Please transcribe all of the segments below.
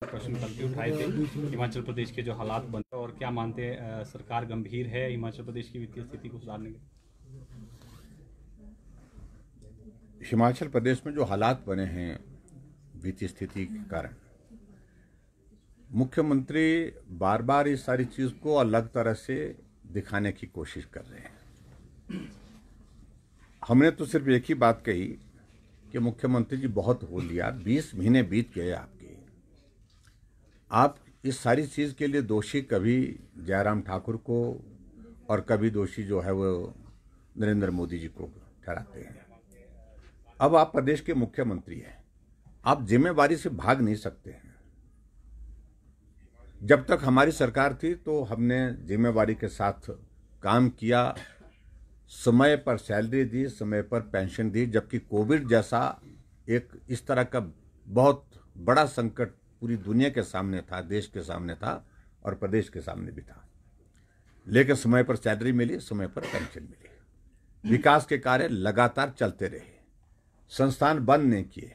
प्रश्न कल भी उठाए थे हिमाचल प्रदेश के जो हालात बने और क्या मानते हैं सरकार गंभीर है हिमाचल प्रदेश की वित्तीय स्थिति को सुधारने के? हिमाचल प्रदेश में जो हालात बने हैं वित्तीय स्थिति के कारण, मुख्यमंत्री बार बार इस सारी चीज को अलग तरह से दिखाने की कोशिश कर रहे हैं। हमने तो सिर्फ एक ही बात कही कि मुख्यमंत्री जी बहुत हो लिया, 20 महीने बीत गए आपके। आप इस सारी चीज के लिए दोषी कभी जयराम ठाकुर को और कभी दोषी जो है वो नरेंद्र मोदी जी को ठहराते हैं। अब आप प्रदेश के मुख्यमंत्री हैं, आप जिम्मेवारी से भाग नहीं सकते हैं। जब तक हमारी सरकार थी तो हमने जिम्मेवारी के साथ काम किया, समय पर सैलरी दी, समय पर पेंशन दी, जबकि कोविड जैसा एक इस तरह का बहुत बड़ा संकट पूरी दुनिया के सामने था, देश के सामने था और प्रदेश के सामने भी था। लेकिन समय पर सैलरी मिली, समय पर पेंशन मिली, विकास के कार्य लगातार चलते रहे, संस्थान बंद नहीं किए,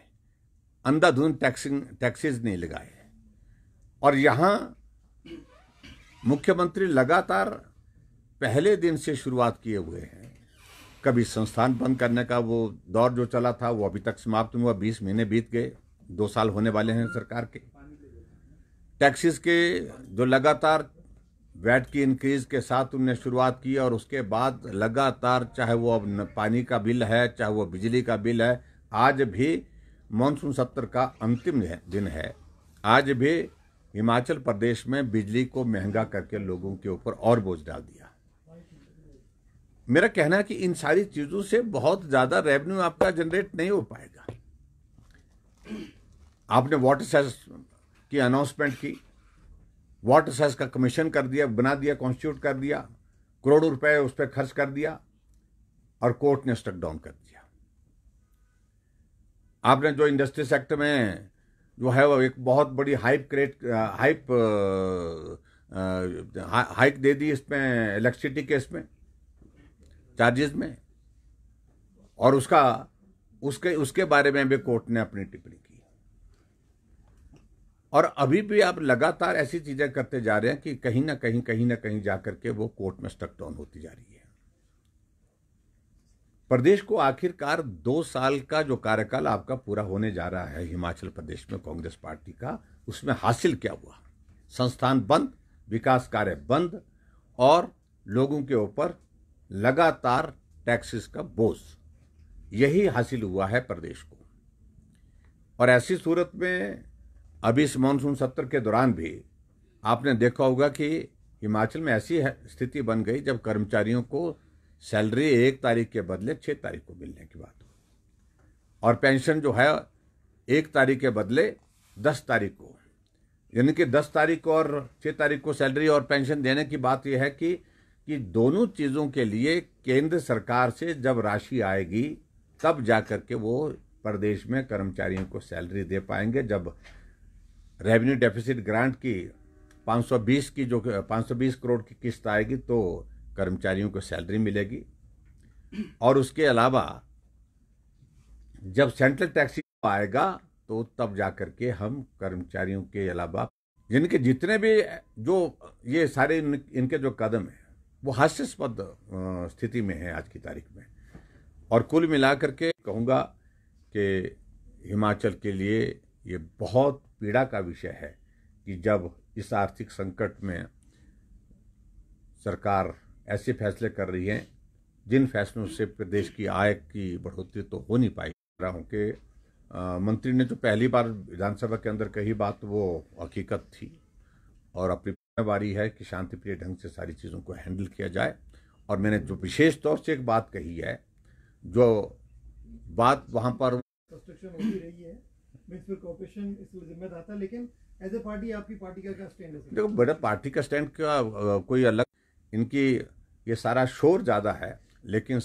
अंधाधुंध टैक्सेस नहीं लगाए। और यहां मुख्यमंत्री लगातार पहले दिन से शुरुआत किए हुए हैं। कभी संस्थान बंद करने का वो दौर जो चला था वो अभी तक समाप्त हुआ, 20 महीने बीत गए, 2 साल होने वाले हैं सरकार के। टैक्सेस के जो लगातार वैट की इंक्रीज के साथ उन्होंने शुरुआत की और उसके बाद लगातार, चाहे वो अब पानी का बिल है, चाहे वो बिजली का बिल है, आज भी मानसून सत्र का अंतिम दिन है, आज भी हिमाचल प्रदेश में बिजली को महंगा करके लोगों के ऊपर और बोझ डाल दिया। मेरा कहना है कि इन सारी चीजों से बहुत ज्यादा रेवेन्यू आपका जनरेट नहीं हो पाएगा। आपने वाटर सेस की अनाउंसमेंट की, वाटर सेस का कमीशन कर दिया, बना दिया, कॉन्स्टिट्यूट कर दिया, करोड़ों रुपए उस पर खर्च कर दिया और कोर्ट ने स्टक डाउन कर दिया। आपने जो इंडस्ट्री सेक्टर में जो है वो एक बहुत बड़ी हाइक दे दी इसमें, इलेक्ट्रिसिटी के इसमें चार्जेस में, और उसके बारे में भी कोर्ट ने अपनी टिप्पणी की। और अभी भी आप लगातार ऐसी चीजें करते जा रहे हैं कि कहीं ना कहीं जाकर के वो कोर्ट में स्टक डाउन होती जा रही है। प्रदेश को आखिरकार 2 साल का जो कार्यकाल आपका पूरा होने जा रहा है हिमाचल प्रदेश में कांग्रेस पार्टी का, उसमें हासिल क्या हुआ? संस्थान बंद, विकास कार्य बंद और लोगों के ऊपर लगातार टैक्सेस का बोझ, यही हासिल हुआ है प्रदेश को। और ऐसी सूरत में अभी इस मानसून सत्र के दौरान भी आपने देखा होगा कि हिमाचल में ऐसी स्थिति बन गई जब कर्मचारियों को सैलरी 1 तारीख के बदले 6 तारीख को मिलने की बात हो, और पेंशन जो है 1 तारीख के बदले 10 तारीख को, यानी कि 10 तारीख को और 6 तारीख को सैलरी और पेंशन देने की बात यह है कि दोनों चीजों के लिए केंद्र सरकार से जब राशि आएगी तब जाकर के वो प्रदेश में कर्मचारियों को सैलरी दे पाएंगे। जब रेवेन्यू डेफिसिट ग्रांट की 520 करोड़ की किस्त आएगी तो कर्मचारियों को सैलरी मिलेगी। और उसके अलावा जब सेंट्रल टैक्स आएगा तो तब जाकर के हम कर्मचारियों के अलावा, जिनके जितने भी जो ये सारे इनके जो कदम है वो हास्यास्पद स्थिति में है आज की तारीख में। और कुल मिलाकर के कहूँगा कि हिमाचल के लिए ये बहुत पीड़ा का विषय है कि जब इस आर्थिक संकट में सरकार ऐसे फैसले कर रही है जिन फैसलों से प्रदेश की आय की बढ़ोतरी तो हो नहीं पाई। रहा हूँ कि मंत्री ने जो पहली बार विधानसभा के अंदर कही बात वो हकीकत थी, और अपनी जिम्मेवारी है कि शांतिप्रिय ढंग से सारी चीज़ों को हैंडल किया जाए। और मैंने जो विशेष तौर से एक बात कही है, जो बात वहाँ पर कंस्ट्रक्शन होती रही है, म्युनिसिपल कॉर्पोरेशन इसमें जिम्मेदार था, लेकिन एज ए पार्टी आपकी पार्टी का क्या स्टैंड है? देखो, बड़ा पार्टी का स्टैंड का कोई अलग, इनकी ये सारा शोर ज़्यादा है, लेकिन